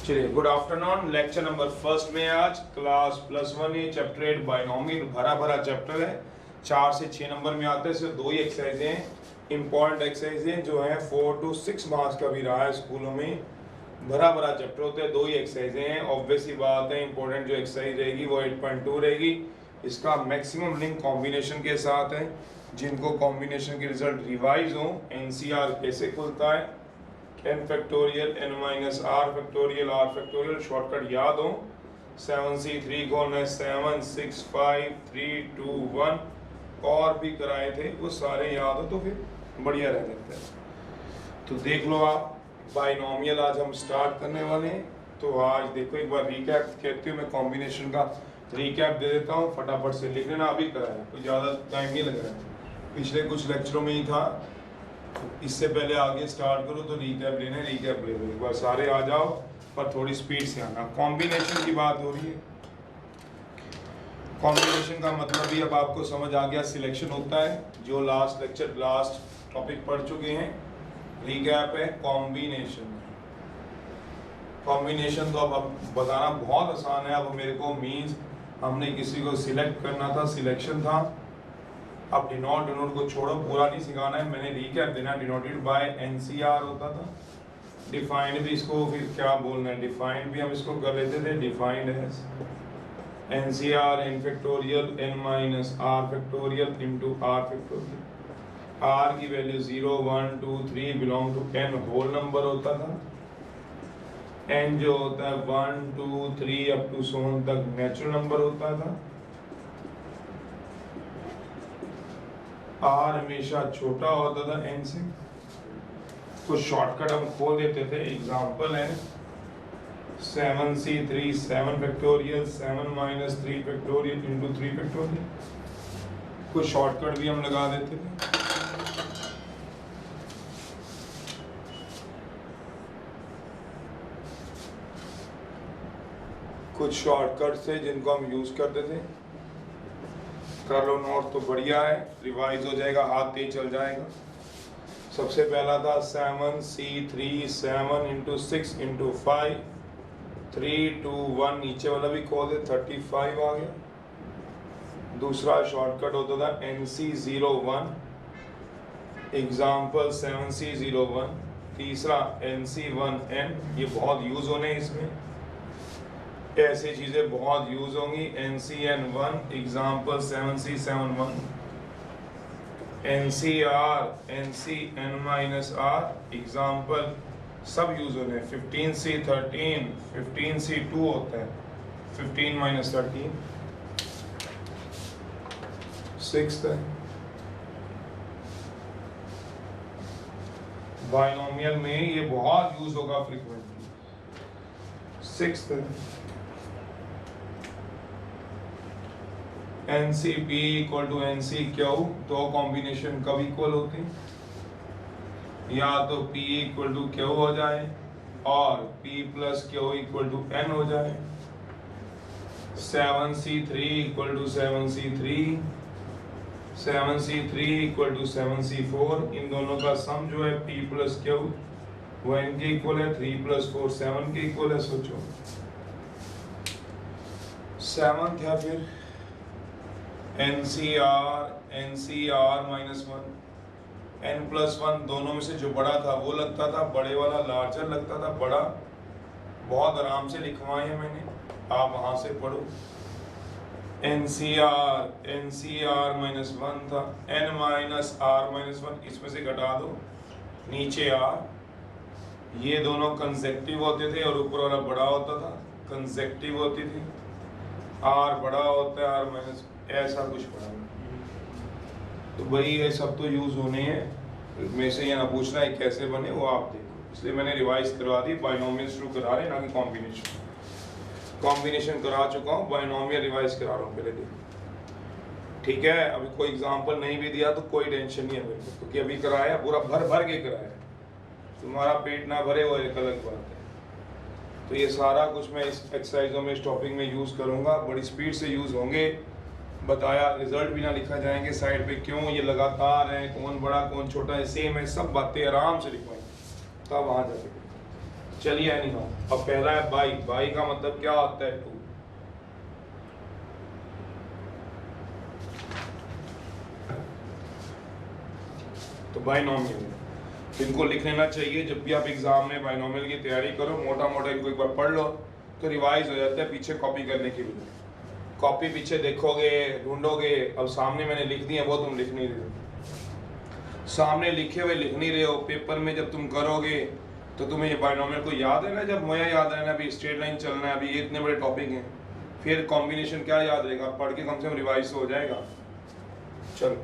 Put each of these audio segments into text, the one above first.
चलिए, good afternoon. Lecture number first में आज क्लास +1 ये चैप्टर 8 बाइनोमियल भरा भरा चैप्टर है। 4 से 6 नंबर में आते हैं। सिर्फ 2 ही एक्सरसाइजें हैं, इंपॉर्टेंट एक्सरसाइजें जो हैं 4 to 6 मार्क्स का भी रहा है स्कूलों में। भरा भरा चैप्टर होता है, 2 ही एक्सरसाइजें हैं। ऑब्वियस ही बात है, इंपॉर्टेंट जो एक्सरसाइज रहेगी वो 8.2 रहेगी। इसका मैक्सिमम लिंक कॉम्बिनेशन के साथ है। जिनको कॉम्बिनेशन के रिजल्ट रिवाइज हो, एनसीआर कैसे खुलता है, n factorial n minus r factorial r factorial shortcut याद हो, 7c3 खोलना है, 7 6 5 3 2 1 और भी कराए थे वो सारे याद हो तो फिर बढ़िया रह जाता है। तो देख लो आप, बाइनोमियल आज हम स्टार्ट करने वाले हैं। तो आज देखो एक बार रिकैप कहते हुए मैं कॉम्बिनेशन का रिकैप दे देता हूँ, फटाफट से लिख लेना। अभी कराया, कोई ज़्यादा टाइम नहीं लग रहा है, पिछले कुछ लेक्चरों में ही था। इससे पहले आगे स्टार्ट करो तो रिकैप लेना है, रिकैप ले लो एक बार, सारे आ जाओ पर थोड़ी स्पीड से आना। कॉम्बिनेशन की बात हो रही है। कॉम्बिनेशन का मतलब भी अब आपको समझ आ गया, सिलेक्शन होता है जो लास्ट टॉपिक पढ़ चुके हैं। रिकैप है कॉम्बिनेशन। कॉम्बिनेशन तो अब बताना बहुत आसान है। अब मेरे को मीन्स हमने किसी को सिलेक्ट करना था, सिलेक्शन था। अब डिनोट को छोड़ो, पूरा नहीं सिखाना है, मैंने रिकैप देना। डिनोटेड बाय एनसीआर होता था। डिफाइंड भी इसको फिर क्या बोलना है, डिफाइंड भी हम इसको कर लेते थे, defined as N C R n factorial n minus r factorial into r factorial. r की value 0 1 2 3 belong to n whole number होता था। n जो होता है 1 2 3 अप टू 7 तक नेचुरल नंबर होता था। r हमेशा छोटा होता था n से। तो शॉर्टकट हम खोल देते थे। एग्जांपल है 7c3 7 factorial 7 minus 3 factorial into 3 factorial. कुछ शॉर्टकट भी हम लगा देते थे। कुछ शॉर्टकट से जिनको हम यूज करते थे। कर लो नोट तो बढ़िया है, रिवाइज हो जाएगा, हाथ तेज चल जाएगा। सबसे पहला था 7c3 7 इंटू 6 इंटू 5 3 2 1, नीचे वाला भी खोल दे, 35 आ गया। दूसरा शॉर्टकट होता था NC01, एग्जाम्पल 7C01। तीसरा NC1N, ये बहुत यूज होने इसमें, ऐसी चीज़ें बहुत यूज होंगी। NCN1, example 7C71। NCR NCN minus R, example सब यूज होने। 15C13 15C2 होता है, 15 माइनस 13 6th है। बाइनोमियल में ये बहुत यूज होगा फ्रीक्वेंटली। 6th है NCP इक्वल टू NCQ। दो कॉम्बिनेशन कब इक्वल होते हैं, या तो P इक्वल टू Q हो जाए और P plus Q equal to N हो जाए। 7C3 equal to 7C3 7C3 equal to 7C4। इन दोनों का सम जो है P प्लस Q वो N के इक्वल है। 3 प्लस 4 7 के इक्वल है। सोचो 7 क्या, फिर NCR माइनस 1 N प्लस 1, दोनों में से जो बड़ा था वो लगता था, बड़े वाला लार्जर लगता था, बड़ा। बहुत आराम से लिखवाए हैं मैंने, आप वहाँ से पढ़ो। NCR माइनस 1 था, N माइनस R माइनस 1, इसमें से घटा दो, नीचे R। ये दोनों कंसेक्टिव होते थे और ऊपर वाला बड़ा होता था, कंसेक्टिव होती थी। R बड़ा होता है, R माइनस, ऐसा कुछ पढ़ा। तो भाई ये सब तो यूज होने हैं, में से ये ना पूछना है कैसे बने, वो आप देखो। इसलिए मैंने रिवाइज करवा दी। बाइनोमियल शुरू करा रहे, ना कि कॉम्बिनेशन करा चुका हूँ, बाइनोमियल रिवाइज करा रहा हूँ पहले दिन। ठीक है, अभी कोई एग्जांपल नहीं भी दिया तो कोई टेंशन नहीं है मेरे को, क्योंकि अभी कराया पूरा भर भर के कराया। तुम्हारा पेट ना भरे वो एक अलग बात है। तो ये सारा कुछ मैं इस एक्सरसाइजों में, इस टॉपिक में यूज करूँगा, बड़ी स्पीड से यूज होंगे। बताया, रिजल्ट भी ना लिखा जाएंगे साइड पे, क्यों ये लगातार है, कौन बड़ा कौन छोटा है, सेम है, सब बातें आराम से लिखवाएंगे तब वहाँ जाके। चलिए एनी हाउ, अब पहला है बाई। बाई का मतलब क्या होता है? 2। तो बाइनोमियल इनको लिख लेना चाहिए जब भी आप एग्जाम में बाइनोमियल की तैयारी करो, मोटा मोटा इनको एक बार पढ़ लो तो रिवाइज हो जाता है पीछे कॉपी करने के लिए। कॉपी पीछे देखोगे, ढूंढोगे, अब सामने मैंने लिख दी है वो तुम लिख नहीं रहे हो, सामने लिखे हुए लिख नहीं रहे हो, पेपर में जब तुम करोगे तो तुम्हें ये बाइनोमियल को याद है ना, जब मुझे याद है ना अभी स्ट्रेट लाइन चलना है, अभी ये इतने बड़े टॉपिक हैं, फिर कॉम्बिनेशन क्या याद रहेगा? पढ़ के कम से कम रिवाइज हो जाएगा। चलो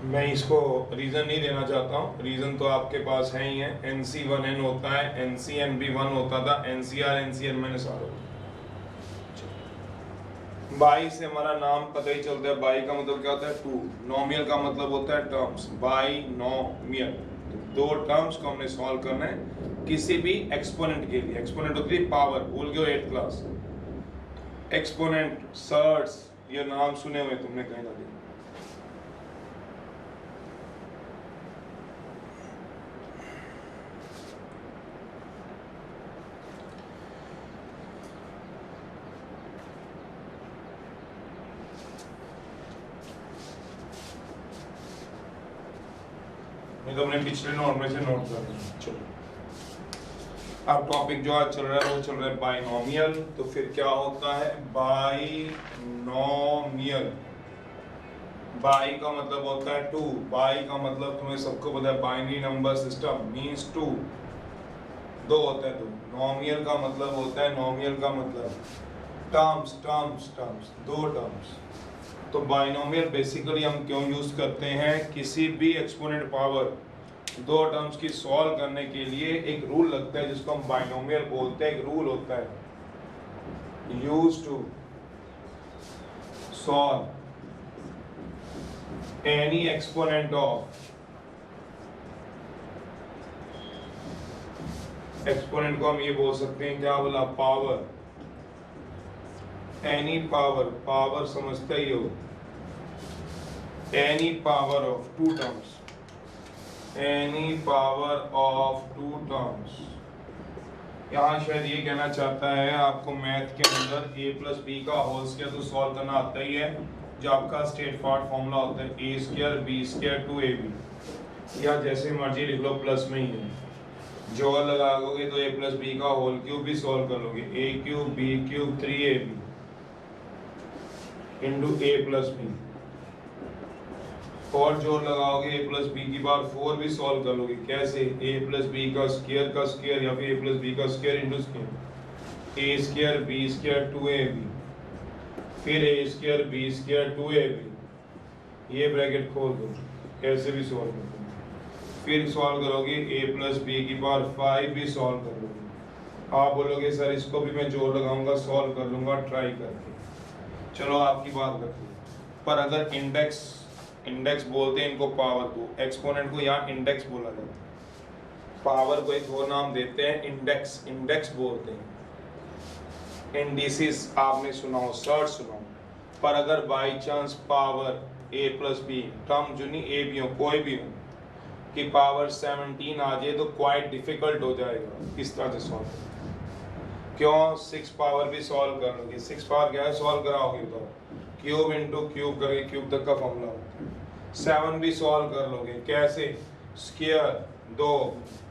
मैं इसको रीज़न नहीं देना चाहता हूँ, रीज़न तो आपके पास है ही है। NC1N होता है, NCNB1 होता था, NCR NCN-R होता है। बाई से हमारा नाम पता ही चलता है, बाई का मतलब क्या होता है? 2। नॉमियल का मतलब होता है टर्म्स, बाई नॉमियल। दो टर्म्स को हमने सॉल्व करना है किसी भी एक्सपोनेंट के लिए। एक्सपोनेंट होती है पावर, भूल गए 8th क्लास। एक्सपोनेंट, सर्ट्स, ये नाम सुने हुए तुमने कहीं ना कहीं। तो हमने पिछले नोट में से नोट कर लिया। चलो अब टॉपिक जो आज चल रहा है वो चल रहा है बाइनोमियल। तो फिर क्या होता है बाइनोमियल? बाई का मतलब होता है 2। बाई का मतलब तुम्हें सबको पता है, बाइनरी नंबर सिस्टम मींस 2, 2 होता है 2। नॉमियल का मतलब होता है, नॉमियल का मतलब टर्म्स, टर्म्स, टर्म्स, 2 टर्म्स। तो बाइनोमियल बेसिकली हम क्यों यूज करते हैं? किसी भी एक्सपोनेंट पावर 2 टर्म्स की सॉल्व करने के लिए एक रूल लगता है जिसको हम बाइनोमियल बोलते हैं। एक रूल होता है, use to solve any exponent of, exponent को हम ये बोल सकते हैं, क्या बोला? पावर, एनी पावर, पावर समझते ही हो, any power of 2 terms, any power of 2 terms. यहाँ शायद ये कहना चाहता है आपको मैथ के अंदर a प्लस बी का होल स्क्वायर तो सॉल्व करना आता ही है, जो आपका स्ट्रेट फॉरवर्ड फॉर्मूला होता है a square b square 2ab, या जैसे मर्जी लिख लो, प्लस में ही है। जोड़ लगाओगे तो a प्लस बी का होल क्यूब भी सॉल्व कर लोगे, a cube b cube 3ab into a plus B, और जोड़ लगाओगे a प्लस बी की पावर 4 भी सॉल्व कर लोगे। कैसे? a प्लस बी का स्क्वायर या फिर a प्लस बी का square into square, a square b square 2ab, फिर a square b square 2ab, ये ब्रैकेट खोल दो, ऐसे भी सॉल्व कर दो। फिर सॉल्व करोगे a प्लस बी की पावर 5 भी सॉल्व कर लोगे। आप बोलोगे सर इसको भी मैं जोड़ लगाऊंगा, सॉल्व कर लूंगा ट्राई करके। चलो आपकी बात करते हैं, पर अगर इंडेक्स, इंडेक्स बोलते हैं इनको पावर को, एक्सपोनेंट को यहाँ इंडेक्स बोला जाता है। पावर को एक और नाम देते हैं इंडेक्स, इंडेक्स बोलते हैं। इंडिसेस आपने सुना हो, सर्च सुना हो। पर अगर by chance power a plus B, term जो नहीं a भी हो, कोई भी हो, कि पावर 17 आ जाए तो क्वाइट डिफिकल्ट हो जाएगा इस तरह से सॉल्व। क्यों? 6 पावर भी सॉल्व कर लोगे। 6 पावर क्या है सॉल्व कराओगे तो क्यूब इंटू क्यूब करके क्यूब तक का फॉर्मूला होता है। 7 भी सॉल्व कर लोगे। कैसे? स्क्वायर 2,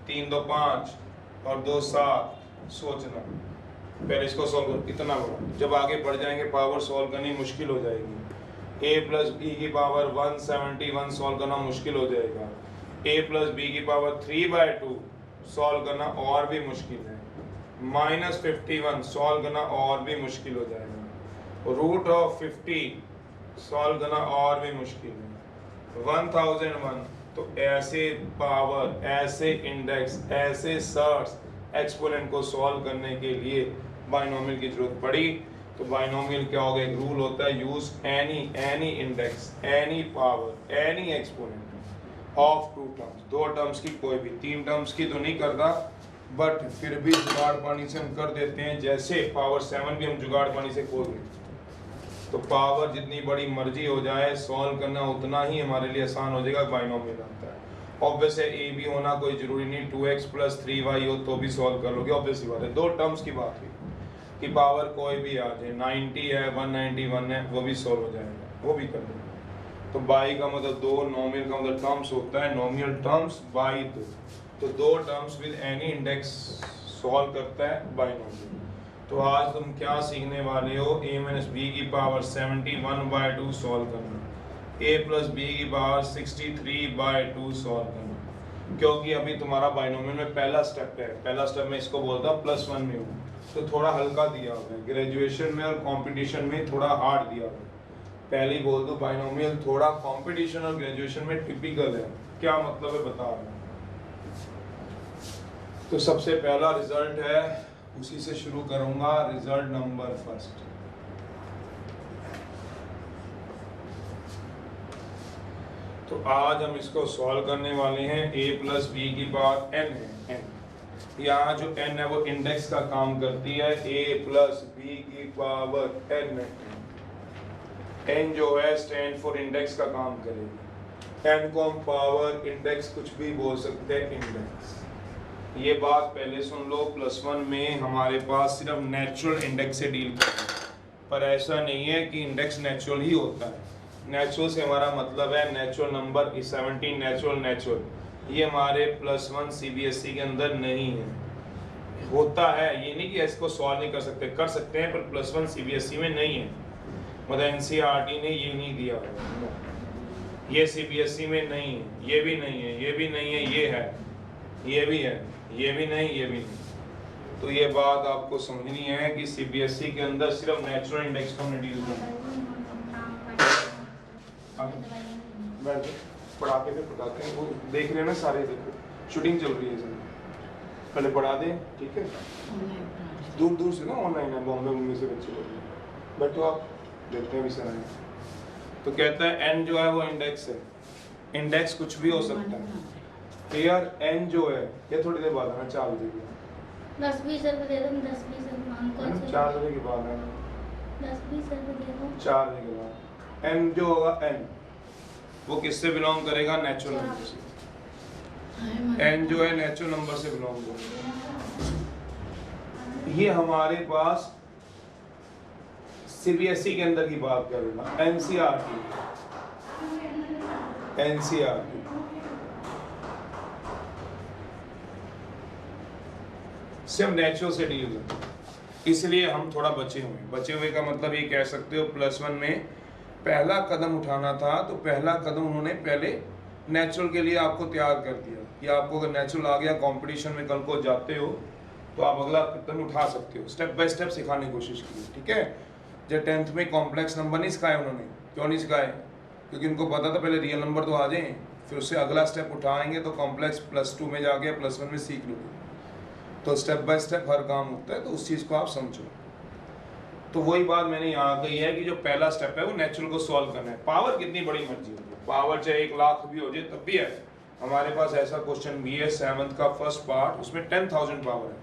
3 2 5 और 2 7। सोचना, पहले इसको सॉल्व करो, इतना बड़ा। जब आगे बढ़ जाएंगे पावर सॉल्व करनी मुश्किल हो जाएगी। a प्लस बी की पावर 171 सॉल्व करना मुश्किल हो जाएगा। a प्लस बी की पावर 3/2 सॉल्व करना और भी मुश्किल है। -51 सॉल्व करना और भी मुश्किल हो जाएगा। रूट ऑफ 50 सॉल्व करना और भी मुश्किल है। 1001। तो ऐसे पावर, ऐसे इंडेक्स, ऐसे सर्ट्स एक्सपोनेंट को सॉल्व करने के लिए बाइनोमियल की जरूरत पड़ी। तो बाइनोमियल क्या होगा? एक रूल होता है, use any index, any power, any exponent of 2 terms, 2 terms की कोई भी। 3 टर्म्स की तो नहीं करता, बट फिर भी जुगाड़ पानी से हम कर देते हैं। जैसे पावर 7 भी हम जुगाड़ पानी से खोल देते हैं। तो पावर जितनी बड़ी मर्जी हो जाए, सॉल्व करना उतना ही हमारे लिए आसान हो जाएगा। बाइनोमियल आता है। ऑब्वियस है ए भी होना कोई जरूरी नहीं, 2x प्लस 3y हो तो भी सॉल्व कर लोगे, ऑब्वियस ही बात है। दो टर्म्स की बात हुई कि पावर कोई भी आ जाए, 90 है 191 है, वो भी सॉल्व हो जाएगा, वो भी कर देंगे। तो बाई का मतलब दो, नॉमिनल का मतलब टर्म्स होता है, नॉमिनल टर्म्स बाई दो, तो दो terms with any index solve करता है बाइनोमियल। तो आज तुम क्या सीखने वाले हो, a माइनस बी की पावर 71/2 सॉल्व करना, a प्लस बी की पावर 63/2 सॉल्व करना, क्योंकि अभी तुम्हारा बाइनोमियल में पहला स्टेप है, पहला स्टेप में इसको बोलता हूँ +1 में हूँ, तो थोड़ा हल्का दिया हुआ है, ग्रेजुएशन में और कंपटीशन में थोड़ा हार्ड दिया हुआ है। पहले ही बोल दो बाइनोमियल थोड़ा कंपटीशन और ग्रेजुएशन में टिपिकल है, क्या मतलब है बता रहा हूँ। तो सबसे पहला रिजल्ट है, उसी से शुरू करूंगा, रिजल्ट नंबर फर्स्ट। तो आज हम इसको सॉल्व करने वाले हैं, a प्लस बी की पावर n है, n यहाँ जो n है वो इंडेक्स का काम करती है, a प्लस बी की पावर n है, n जो है स्टैंड फॉर इंडेक्स का काम करेगी, n को हम पावर इंडेक्स कुछ भी बोल सकते हैं, इंडेक्स। ये बात पहले सुन लो, +1 में हमारे पास सिर्फ नेचुरल इंडेक्स से डील करते हैं, पर ऐसा नहीं है कि इंडेक्स नेचुरल ही होता है। नेचुरल से हमारा मतलब है नेचुरल नंबर, 17 नेचुरल, ये हमारे +1 CBSE के अंदर नहीं है, होता है, ये नहीं कि इसको सॉल्व नहीं कर सकते, कर सकते हैं, पर +1 CBSE में नहीं है, मतलब NCERT ने ये नहीं दिया, ये CBSE में नहीं है, ये भी नहीं है, ये भी नहीं है, ये है, ये भी है, ये भी नहीं, ये भी नहीं। तो ये बात आपको समझनी है कि CBSE के अंदर सिर्फ नेचुरल इंडेक्स को हमने डील करना है। पढ़ाते थे पढ़ाते हैं, वो देख रहे हैं ना सारे, देखो शूटिंग चल रही है सर, पहले पढ़ा दें, ठीक है, दूर दूर से ना ऑनलाइन है, बॉम्बे से बच्चे लोग, बैठो आप, देखते हैं भी सर आए। तो कहता है n जो है वो इंडेक्स है, इंडेक्स कुछ भी हो सकता है, क्लियर। n जो है, ये थोड़ी देर बाद आना, 4 बजे की 10-20 रुपए दे दो, 10-20 रुपए 4 बजे के बाद आना, 10-20 रुपए दे दो, 4 बजे के बाद। n जो होगा n वो किससे बिलोंग करेगा, नेचुरल नंबर से, n जो है नेचुरल नंबर से बिलोंग करेगा। ये हमारे पास CBSE के अंदर की बात करूंगा, NCERT सिर्फ नेचुरल से डील करते, इसलिए हम थोड़ा बचे हुए का मतलब ये कह सकते हो, +1 में पहला कदम उठाना था, तो पहला कदम उन्होंने पहले नेचुरल के लिए आपको तैयार कर दिया कि आपको अगर नेचुरल आ गया, कंपटीशन में कल को जाते हो तो आप अगला कदम उठा सकते हो, स्टेप बाय स्टेप सिखाने की कोशिश की, ठीक है। जब 10th में कॉम्प्लेक्स नंबर नहीं सिखाए उन्होंने, क्यों नहीं सिखाए, क्योंकि उनको पता था पहले रियल नंबर तो आ जाए, फिर उससे अगला स्टेप उठाएंगे तो कॉम्प्लेक्स +2 में जाके +1 में सीख लोगे। तो स्टेप बाय स्टेप हर काम होता है, तो उस चीज़ को आप समझो। तो वही बात मैंने यहाँ कही है कि जो पहला स्टेप है वो नेचुरल को सॉल्व करना है, पावर कितनी बड़ी मर्जी हो, पावर चाहे 1 लाख भी हो जाए तब भी है। हमारे पास ऐसा क्वेश्चन भी है 7th का फर्स्ट पार्ट, उसमें 10,000 पावर है,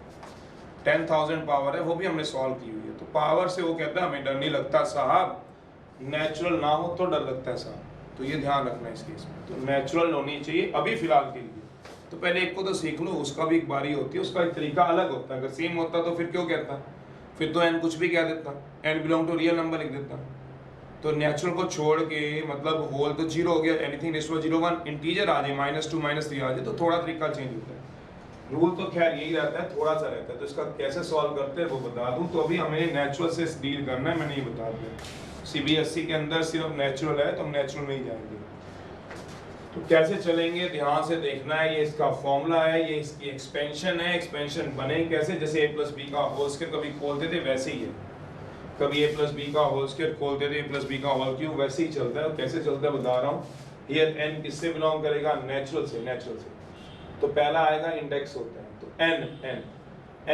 10,000 पावर है, वो भी हमने सॉल्व की हुई है। तो पावर से वो कहता है हमें डर नहीं लगता साहब, नेचुरल ना हो तो डर लगता है साहब, तो ये ध्यान रखना है इस केस में। तो नेचुरल होनी चाहिए अभी फिलहाल के लिए, तो पहले एक को तो सीख लो, उसका भी एक बारी होती है, उसका एक तरीका अलग होता है, अगर सेम होता तो फिर क्यों कहता, फिर तो n कुछ भी कह देता, n belong to real number लिख देता। तो नेचुरल को छोड़ के मतलब होल तो 0 हो गया, एनीथिंग रेशो 0 1 इंटीजर आ जाए, -2 -3 आ जाए, तो थोड़ा तरीका चेंज होता है। रूल तो खैर यही रहता है, थोड़ा सा रहता है, तो इसका कैसे सॉल्व करते हैं वो बता दूं। तो अभी हमें नेचुरल से डील करना है, मैंने ये बता दिया। CBSE के अंदर सिर्फ नेचुरल है, तो हम नेचुरल में ही जाएंगे। तो कैसे चलेंगे, ध्यान से देखना है, ये इसका फॉर्मूला है, ये इसकी एक्सपेंशन है। एक्सपेंशन बने कैसे, जैसे a प्लस बी का होल स्क्वायर कभी खोलते थे वैसे ही है, कभी a प्लस बी का होल स्क्वायर खोलते थे a प्लस बी का होल क्यूब, वैसे ही चलता है। कैसे चलता है बता रहा हूँ। ये n किससे बिलोंग करेगा, नेचुरल से, नेचुरल से। तो पहला आएगा इंडेक्स होता है, तो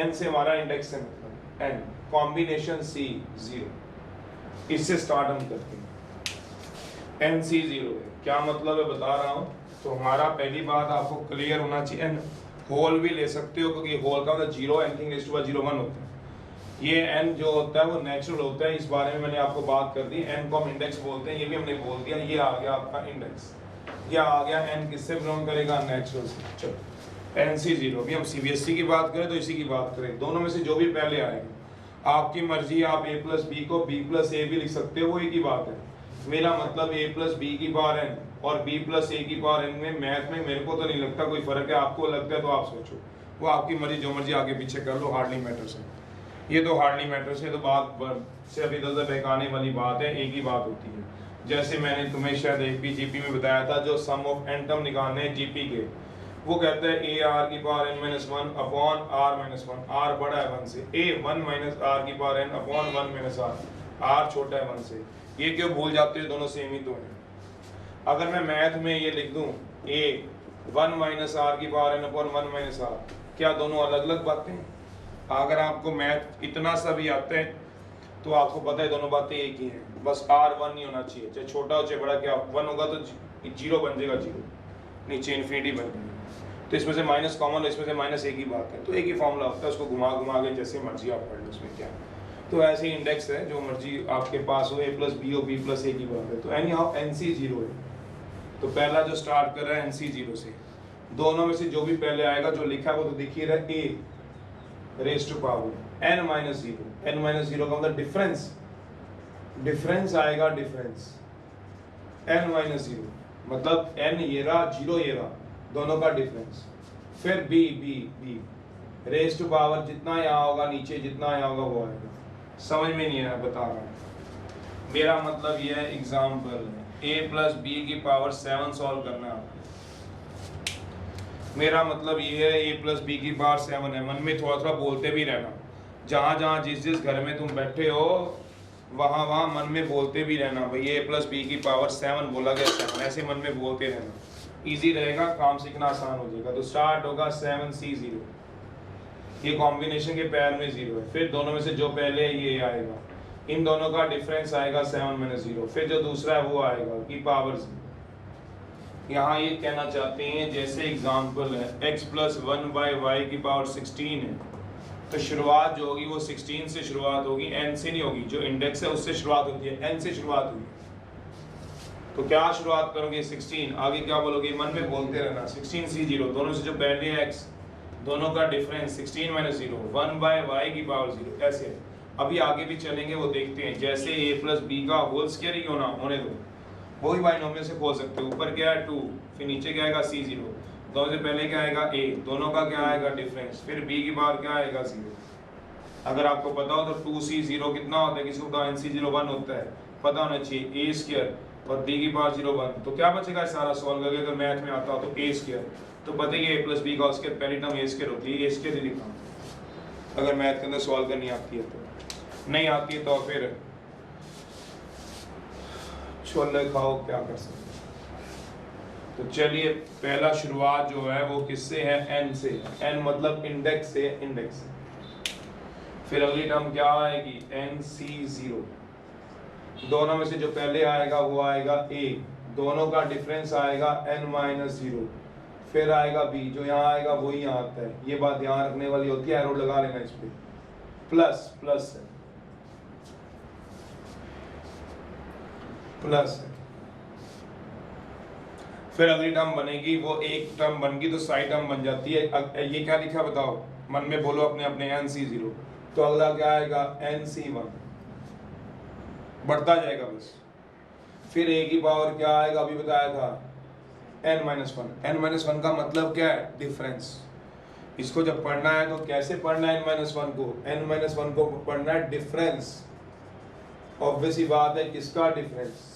n से हमारा इंडेक्स है, मतलब n कॉम्बिनेशन c 0, इससे स्टार्ट हम करते हैं। NC 0 है, क्या मतलब है बता रहा हूँ। तो हमारा पहली बात आपको क्लियर होना चाहिए, n होल भी ले सकते हो, क्योंकि होल का मतलब 0 एनीथिंग रेज़्ड टू 0 1 होता है। ये n जो होता है वो नेचुरल होता है, इस बारे में मैंने आपको बात कर दी। n को हम इंडेक्स बोलते हैं, ये भी हमने बोल दिया, ये आ गया आपका इंडेक्स। या आ गया n किससे बिलोंग करेगा, नेचुरल से। चलो NC0, अभी हम CBSE की बात करें तो इसी की बात करें, दोनों में से जो भी पहले आएगा आपकी मर्जी, आप a प्लस बी को b प्लस ए भी लिख सकते हो, वो एक ही बात है। मेरा मतलब a प्लस बी की पावर n और b प्लस ए की पावर n में मैथ में मेरे को तो नहीं लगता कोई फर्क है, आपको लगता है तो आप सोचो, वो आपकी मर्जी, जो मर्जी आगे पीछे कर लो, हार्डली मैटर्स है ये, तो हार्डली मैटर्स है, तो बात सिर्फ इधर उधर बहकाने वाली बात है, एक ही बात होती है। जैसे मैंने तुम्हें शायद AP GP में बताया था, जो सम ऑफ n टर्म निकालने हैं GP के, वो कहता है a r की power n-1 upon r-1, r बड़ा है 1 से, a 1 माइनस r की power n upon 1 minus r, r छोटा है 1 से। ये क्यों भूल जाते हो, दोनों सेम ही तो हैं। अगर मैं मैथ में ये लिख दूं a 1 माइनस r की power n upon 1 minus r, क्या दोनों अलग अलग बातें हैं? अगर आपको मैथ इतना सा भी आता है तो आपको पता है दोनों बातें एक ही हैं, बस r1 नहीं होना चाहिए, चाहे छोटा हो चाहे बड़ा, क्या 1 होगा तो 0 बन जाएगा, 0 नीचे इन्फिनिटी बन जाएगी, तो इसमें से माइनस कॉमन, इसमें से माइनस एक ही बात है, तो एक ही फॉर्मूला होता है, उसको घुमा घुमा के जैसे मर्जी आप पढ़ लो, उसमें क्या। तो ऐसे ही इंडेक्स है, जो मर्जी आपके पास हो, a प्लस बी हो, b प्लस ए की बात है, तो एनी हाउ NC0 है। तो पहला जो स्टार्ट कर रहा है NC0 से, दोनों में से जो भी पहले आएगा, जो लिखा है वो तो दिख ही रहा है, a raise to power n minus 0, n minus 0 का मतलब डिफरेंस, डिफरेंस आएगा, डिफरेंस n माइनस 0 मतलब n ये रहा, 0 ये रहा, दोनों का डिफरेंस। फिर b रेज़ टू पावर जितना यहाँ होगा नीचे, जितना यहाँ होगा वो आएगा। समझ में नहीं आया, बता रहा हूँ, मेरा मतलब ये है एग्जाम्पल, a प्लस बी की पावर 7 सॉल्व करना है। मेरा मतलब ये है a प्लस बी की पावर 7 है, मन में थोड़ा थोड़ा बोलते भी रहना, जहाँ जहाँ जिस जिस घर में तुम बैठे हो वहाँ वहाँ मन में बोलते भी रहना, भाई a प्लस बी की पावर 7 बोला गया 7, ऐसे मन में बोलते रहना, इजी रहेगा, काम सीखना आसान हो जाएगा। तो स्टार्ट होगा 7C0, ये कॉम्बिनेशन के पैर में 0 है, फिर दोनों में से जो पहले है ये आएगा, इन दोनों का डिफरेंस आएगा 7 माइनस 0, फिर जो दूसरा है वो आएगा की पावर 0। यहाँ ये कहना चाहते हैं, जैसे एग्जाम्पल है x प्लस 1 बाई वाई की पावर 16 है, तो शुरुआत जो होगी वो 16 से शुरुआत होगी, n से नहीं होगी, जो इंडेक्स है उससे शुरुआत होती है, n से शुरुआत होगी। तो क्या शुरुआत करोगे 16, आगे क्या बोलोगे, मन में बोलते रहना 16C0, दोनों से जो पहले है x, दोनों का डिफरेंस 16 माइनस 0, 1 बाय वाई की पावर 0, ऐसे है। अभी आगे भी चलेंगे, वो देखते हैं, जैसे a प्लस बी का होल स्क्वायर ही होने दो, वही बाइनोमियल से खोल सकते हो, ऊपर क्या है 2, फिर नीचे क्या आएगा C0, दोनों से पहले क्या आएगा a, दोनों का क्या आएगा डिफरेंस, फिर b की पावर क्या आएगा 0। अगर आपको पता हो तो 2C0 कितना होता है, किसी को NC0 1 होता है, पता होना चाहिए, a स्क्वायर और b की पावर 0 1, तो क्या बचेगा सारा सॉल्व करके, अगर मैथ में आता हो तो a स्क्वायर, तो पता है a प्लस बी का स्क्वायर, पहली टर्म a स्क्वायर होती है, a स्क्वायर ही लिखा, अगर मैथ के अंदर सॉल्व करनी आती है तो, नहीं आती है तो फिर छोले खाओ, क्या कर सकते। तो चलिए, पहला शुरुआत जो है वो किससे है, n से, n मतलब इंडेक्स से, इंडेक्स। फिर अगली टर्म क्या आएगी, NC0, दोनों में से जो पहले आएगा वो आएगा a, दोनों का डिफरेंस आएगा n माइनस 0, फिर आएगा b, जो यहाँ आएगा वही यहाँ आता है, ये बात ध्यान रखने वाली होती है, एरो लगा लेना इस पे, प्लस प्लस है, प्लस है। फिर अगली टर्म बनेगी, वो एक टर्म बन गई तो साइड टर्म बन जाती है, ये क्या लिखा बताओ, मन में बोलो अपने अपने, NC0, तो अगला क्या आएगा NC1, बढ़ता जाएगा बस। फिर a की पावर क्या आएगा, अभी बताया था n-1, n-1 का मतलब क्या है, डिफरेंस। इसको जब पढ़ना है तो कैसे पढ़ना है n-1 को, n-1 को पढ़ना है डिफरेंस, ऑब्वियस ही बात है, किसका डिफरेंस,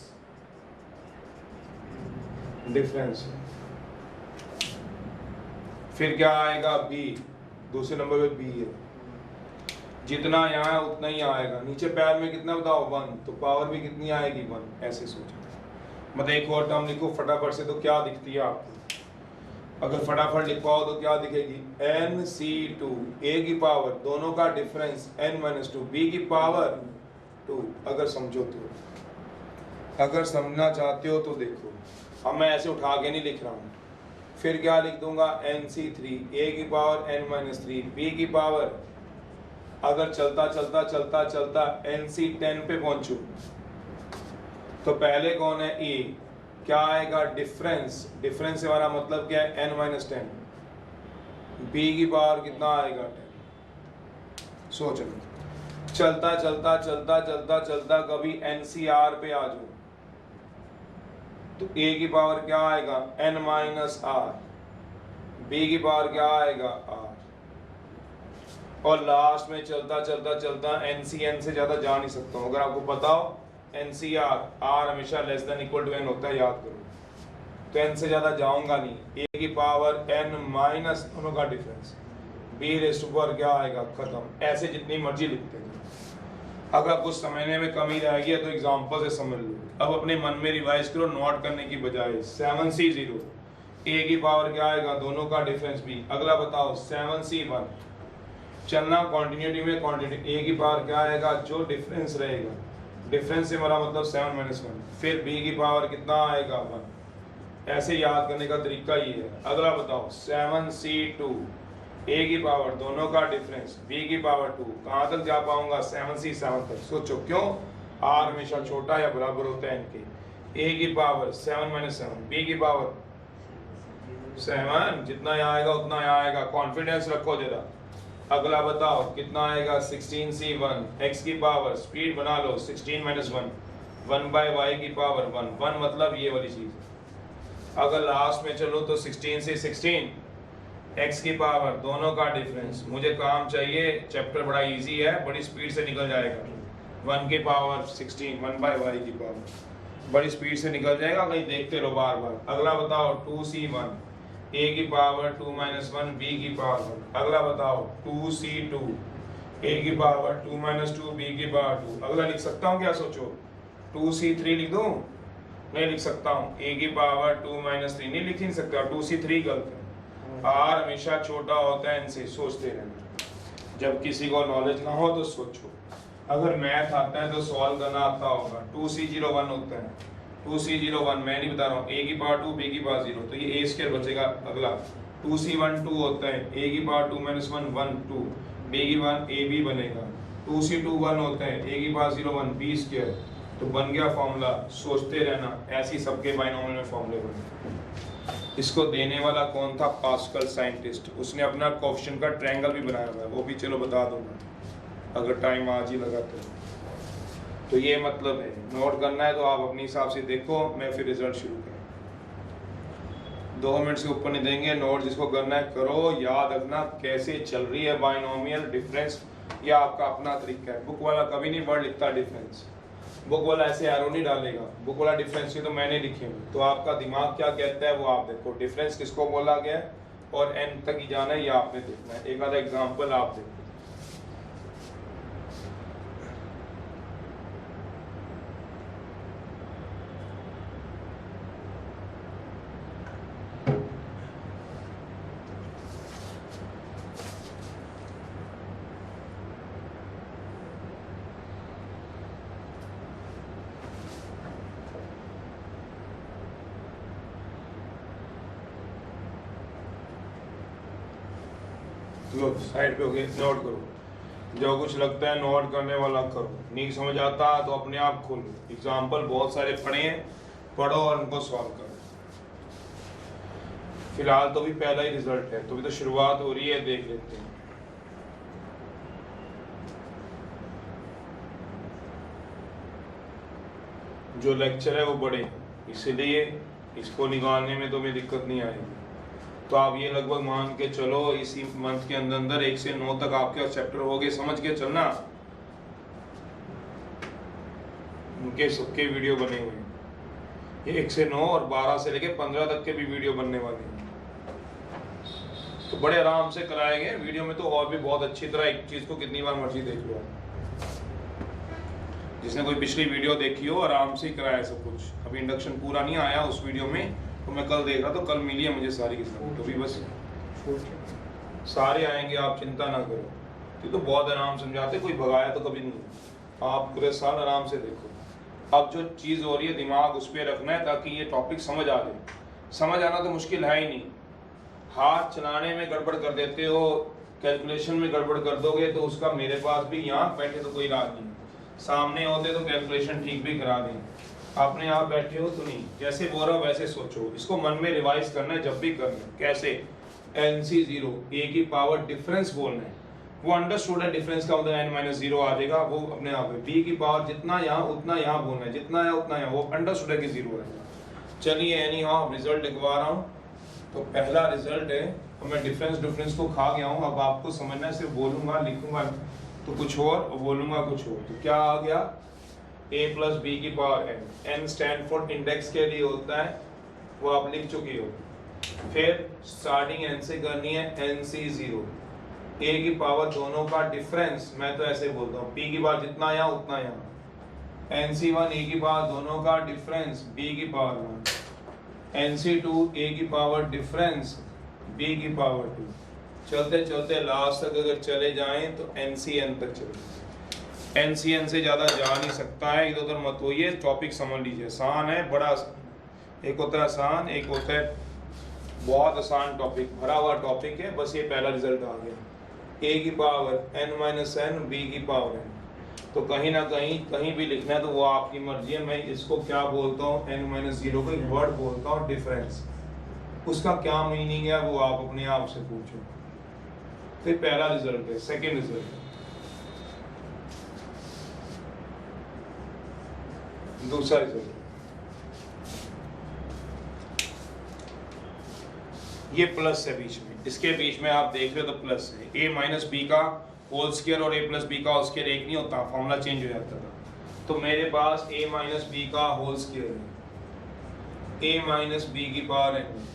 डिफरेंस। फिर क्या आएगा b, दूसरे नंबर पे b है, जितना यहाँ है उतना ही आएगा, नीचे पैर में कितना बताओ 1, तो पावर भी कितनी आएगी 1, ऐसे सोचो। मतलब एक और टर्म लिखो फटाफट से, तो क्या दिखती है आपको, अगर फटाफट लिखवाओ तो क्या दिखेगी, NC2, a की पावर, दोनों का डिफरेंस n-2, b की पावर 2, अगर समझो तो, अगर समझना चाहते हो तो देखो, अब मैं ऐसे उठा के नहीं लिख रहा हूँ। फिर क्या लिख दूंगा, NC3, a की पावर n-3, b की पावर, अगर चलता चलता चलता चलता NC10 पे पहुंचू तो पहले कौन है a, क्या आएगा डिफरेंस, डिफरेंस से हमारा मतलब क्या है n-10, b की पावर कितना आएगा 10। सोचो चलता चलता चलता चलता चलता कभी NCR पे आ जाओ तो a की पावर क्या आएगा n-r, b की पावर क्या आएगा r, और लास्ट में चलता चलता चलता NCN से ज्यादा जा नहीं सकता हूँ। अगर आपको पता हो NCR r हमेशा less than equal to n होता है, याद करो, तो n से ज्यादा जाऊंगा नहीं। a की पावर n माइनस दोनों का difference, b raise to power क्या आएगा खत्म। ऐसे जितनी मर्जी लिखते हैं, अगर कुछ समझने में कमी रहेगी तो एग्जांपल से समझ लो। अब अपने मन में रिवाइज करो नोट करने की बजाय। 7C0 a की पावर क्या आएगा दोनों का डिफरेंस b। अगला बताओ 7C1, चलना कॉन्टिन्यूटी में क्वांटिटी, a की पावर क्या आएगा जो डिफरेंस रहेगा, डिफरेंस से हमारा मतलब 7-1, फिर b की पावर कितना आएगा 1। ऐसे याद करने का तरीका ये है। अगला बताओ 7C2 a की पावर दोनों का डिफरेंस b की पावर 2, कहाँ तक जा पाऊंगा 7C7 तक। सोचो क्यों, r हमेशा छोटा या बराबर होता है इनके। a की पावर 7-7, b की पावर 7, जितना यहाँ आएगा उतना यहाँ आएगा, कॉन्फिडेंस रखो जरा। अगला बताओ कितना आएगा 16C1, x की पावर स्पीड बना लो 16-1, 1/y की पावर 1 मतलब ये वाली चीज। अगर लास्ट में चलो तो 16 x की पावर दोनों का डिफरेंस, मुझे काम चाहिए, चैप्टर बड़ा इजी है, बड़ी स्पीड से निकल जाएगा। 1 की पावर 16, 1/y की पावर, बड़ी स्पीड से निकल जाएगा, कहीं देखते रहो बार बार। अगला बताओ 2C1 a की पावर 2-1, b की पावर 1। अगला बताओ 2C2 a की पावर 2-2, b की पावर 2। अगला लिख सकता हूँ क्या, सोचो 2C3 लिख दूँ, नहीं लिख सकता हूँ, a की पावर 2-3 नहीं लिख नहीं सकता, 2C3 गलत है। r हमेशा छोटा होता है इनसे, सोचते रहना। जब किसी को नॉलेज ना हो तो सोचो, अगर मैथ आता है तो सॉल्व करना आता होगा। 2C01 होता है, 2C01 मैं नहीं बता रहा हूँ, a की पावर 2 b की पावर 0, तो ये a स्क्वायर बचेगा। अगला 2C12 होता है, a की पावर 2-1 1 2, b की पावर ab बनेगा। 2C21 होता है, a की पावर 0 1 b स्क्वायर, तो बन गया फॉर्मूला। सोचते रहना, ऐसी सबके बाइनोमियल में फॉर्मूले बने। इसको देने वाला कौन था, पास्कल साइंटिस्ट, उसने अपना कोएफिशिएंट का ट्रायंगल भी बनाया हुआ है, वो भी चलो बता दूंगा अगर टाइम आज ही लगा तो ये मतलब है। नोट करना है तो आप अपने हिसाब से देखो, मैं फिर रिजल्ट शुरू करूँ। 2 मिनट से ऊपर नहीं देंगे। नोट जिसको करना है करो, याद रखना कैसे चल रही है बाइनोमियल डिफरेंस, या आपका अपना तरीका है। बुक वाला कभी नहीं वर्ड लिखता डिफरेंस, बुक वाला ऐसे एरो नहीं डालेगा, बुक वाला डिफरेंस ही तो मैंने लिखे हैं। तो आपका दिमाग क्या कहता है वो आप देखो, डिफरेंस किसको बोला गया है और एंड तक ही जाना है, ये आपने देखना है। एक आधा एग्जाम्पल आप देखो। लो साइड पे हो गए, नोट करो। जो कुछ लगता है नोट करने वाला करो, नहीं समझ आता तो अपने आप खोलो। एग्जाम्पल बहुत सारे पढ़े हैं, पढ़ो और उनको सॉल्व करो। फिलहाल तो भी पहला ही रिजल्ट है, तो भी तो शुरुआत हो रही है, देख लेते हैं। जो लेक्चर है वो बड़े, इसलिए इसको निकालने में तो हमें दिक्कत नहीं आएगी। तो आप ये लगभग मान के चलो इसी मंथ के अंदर अंदर 1 से 9 तक आपके चैप्टर हो गए, समझ के चलना। उनके सबके वीडियो बने हुए हैं, 1 से 9 और 12 से लेके 15 तक के भी वीडियो बनने वाले हैं। तो बड़े आराम से कराएंगे वीडियो में, तो और भी बहुत अच्छी तरह एक चीज को कितनी बार मर्जी देख लो। जिसने कोई पिछली वीडियो देखी हो आराम से ही कराया सब कुछ। अभी इंडक्शन पूरा नहीं आया उस वीडियो में, तो मैं कल देख रहा, तो कल मिली है मुझे सारी की सारी, तो भी बस सारे आएंगे, आप चिंता ना करो। तो बहुत आराम समझाते, कोई भगाया तो कभी नहीं। आप पूरे साल आराम से देखो। अब जो चीज़ हो रही है दिमाग उस पर रखना है ताकि ये टॉपिक समझ आ जाए। समझ आना तो मुश्किल है ही नहीं, हाथ चलाने में गड़बड़ कर देते हो, कैलकुलेशन में गड़बड़ कर दोगे तो उसका मेरे पास भी यहाँ बैठे तो कोई इलाज नहीं, सामने होते तो कैलकुलेशन ठीक भी करा दें। आपने यहाँ बैठे हो तो नहीं, जैसे बोल रहा हूँ वैसे सोचो, इसको मन में रिवाइज करना है जब भी करना है। कैसे? NC0 ए की पावर डिफरेंस बोलना है, वो अंडरस्टूड है, डिफरेंस का मतलब n माइनस जीरो आ जाएगा, वो अपने आप है। b की पावर जितना यहाँ उतना यहाँ बोलना है, जितना यहाँ उतना यहाँ, वो अंडरस्टूड है कि जीरो रहेगा। चलिए एनी हाउ रिजल्ट लिखवा रहा हूँ। तो पहला रिजल्ट है, तो मैं डिफरेंस को खा गया हूँ, अब आपको समझना है, सिर्फ बोलूंगा लिखूंगा तो कुछ और बोलूंगा कुछ और। तो क्या आ गया? a प्लस बी की power n stand for index के लिए होता है, वो आप लिख चुकी हो। फिर स्टार्टिंग n से करनी है, NC0 a की पावर दोनों का डिफरेंस, मैं तो ऐसे बोलता हूँ p की पावर जितना यहाँ उतना यहाँ, NC1 a की पावर दोनों का डिफरेंस b की पावर 1, NC2 a की पावर डिफरेंस b की पावर 2। चलते चलते लास्ट तक अगर चले जाएं तो NCN तक चले। NCN से ज़्यादा जा नहीं सकता है, इधर उधर मत होइए, टॉपिक समझ लीजिए। आसान है, बड़ा आसान। एक होता है आसान, एक होता है बहुत आसान टॉपिक, भरा हुआ टॉपिक है। बस ये पहला रिजल्ट आ गया, a की power n minus n, b की पावर n। तो कहीं ना कहीं भी लिखना है तो वो आपकी मर्जी है। मैं इसको क्या बोलता हूँ, n माइनस जीरो को एक वर्ड बोलता हूँ डिफरेंस, उसका क्या मीनिंग है वो आप अपने आप से पूछो। फिर पहला रिजल्ट है। सेकेंड रिजल्ट, दूसरा रिजल्ट, ये प्लस है बीच में, इसके बीच में आप देख रहे हो तो प्लस है। a माइनस बी का होल स्क्वायर और a प्लस बी का होल स्क्वायर एक नहीं होता, फॉर्मूला चेंज हो जाता था। तो मेरे पास a माइनस बी का होल स्क्वायर है, a माइनस बी की पावर है।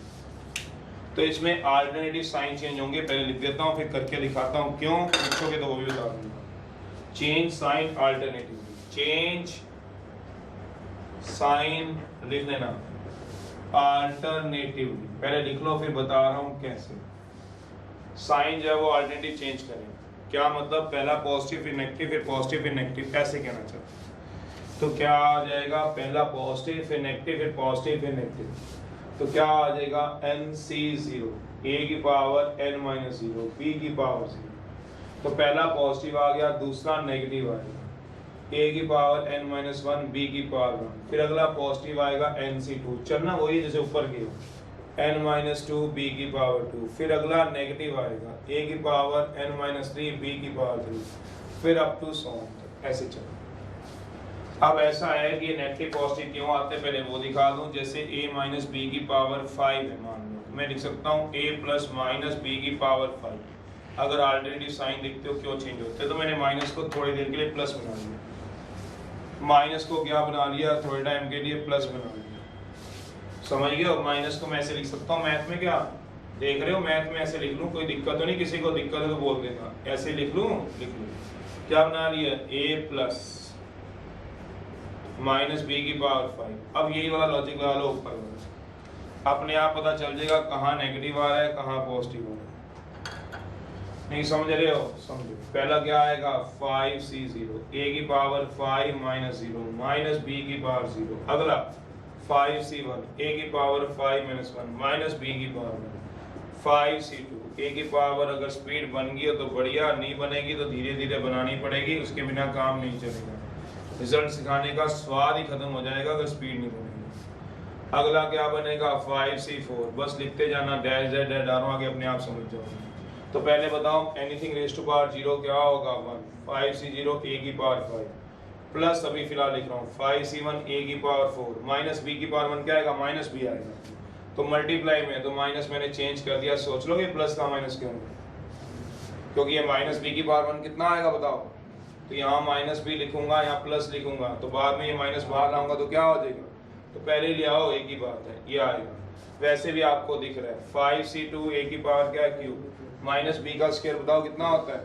तो इसमें अल्टरनेटिव साइन चेंज होंगे, पहले लिख देता हूँ फिर करके दिखाता हूँ, क्यों लिखोगे तो वो भी बता दूंगा। Change sign alternative, change sign लिख लेना अल्टरनेटिव, पहले लिख लो फिर बता रहा हूँ कैसे। साइन जो है वो अल्टरनेटिव चेंज करें, क्या मतलब, पहला पॉजिटिव फिर नेगेटिव फिर पॉजिटिव फिर नेगेटिव, ऐसे कहना चाहते। तो क्या आ जाएगा, पहला पॉजिटिव फिर नेगेटिव फिर पॉजिटिव फिर नेगेटिव, तो क्या आ जाएगा NC0 a की power n minus zero, b की पावर 0। तो पहला पॉजिटिव आ गया, दूसरा नेगेटिव आएगा, a की पावर n माइनस 1, b की पावर 1। फिर अगला पॉजिटिव आएगा NC2, चलना वही जैसे ऊपर की n माइनस 2, b की पावर 2। फिर अगला नेगेटिव आएगा, a की पावर n माइनस 3, b की पावर 3, फिर अप टू सो ऐसे चलो। अब ऐसा है कि नेगेटिव पॉजिटिव क्यों आते हैं, पहले वो दिखा दूं। जैसे a माइनस बी की पावर 5 है, मान लो मैं लिख सकता हूँ a प्लस माइनस बी की पावर 5। अगर अल्टरनेटिव साइन लिखते हो क्यों चेंज होते हैं, तो मैंने माइनस को थोड़ी देर के लिए प्लस बना लिया, माइनस को क्या बना लिया, थोड़े टाइम के लिए प्लस बना लिया। समझ गए हो? माइनस को मैं ऐसे लिख सकता हूँ, मैथ में क्या देख रहे हो, मैथ में ऐसे लिख लूँ, कोई दिक्कत तो नहीं, किसी को दिक्कत है तो बोल देना, ऐसे लिख लूँ, लिख लूँ। क्या बना लिया, a प्लस माइनस बी की पावर 5। अब यही वाला लॉजिक लगा लो ऊपर वाला, अपने आप पता चल जाएगा कहाँ नेगेटिव आ रहा है कहाँ पॉजिटिव आ रहा है। नहीं समझ रहे हो? समझो। पहला क्या आएगा, 5C0 a की पावर 5 माइनस 0 माइनस b की पावर 0। अगला 5C1 a की पावर 5 माइनस 1 माइनस b की पावर 1। 5C2 a की पावर अगर स्पीड बन गई हो तो बढ़िया, नहीं बनेगी तो धीरे धीरे बनानी पड़ेगी, उसके बिना काम नहीं चलेगा। रिजल्ट सिखाने का स्वाद ही खत्म हो जाएगा अगर स्पीड नहीं बनेगी। अगला क्या बनेगा, 5C4, बस लिखते जाना, डैश डैश डैश डालो आगे, अपने आप समझ जाओगे। तो पहले बताओ एनीथिंग रेज टू पावर 0 क्या होगा, 1। 5C0 a की पावर 5 प्लस, अभी फिलहाल लिख रहा हूँ 5C1 a की पावर 4 माइनस b की पावर 1, क्या आएगा, माइनस b आएगा। तो मल्टीप्लाई में तो माइनस मैंने चेंज कर दिया, सोच लो कि प्लस का माइनस क्यों, क्योंकि ये माइनस b की पावर 1 कितना आएगा बताओ। तो यहाँ माइनस बी लिखूंगा, यहाँ प्लस लिखूंगा, तो बाद में ये माइनस बाहर लाऊंगा तो क्या हो जाएगा, तो पहले ले आओ, एक ही बात है, ये आएगा। वैसे भी आपको दिख रहा है 5C2 a की पावर क्या है, क्यूब, माइनस बी का स्क्वायर बताओ कितना होता है,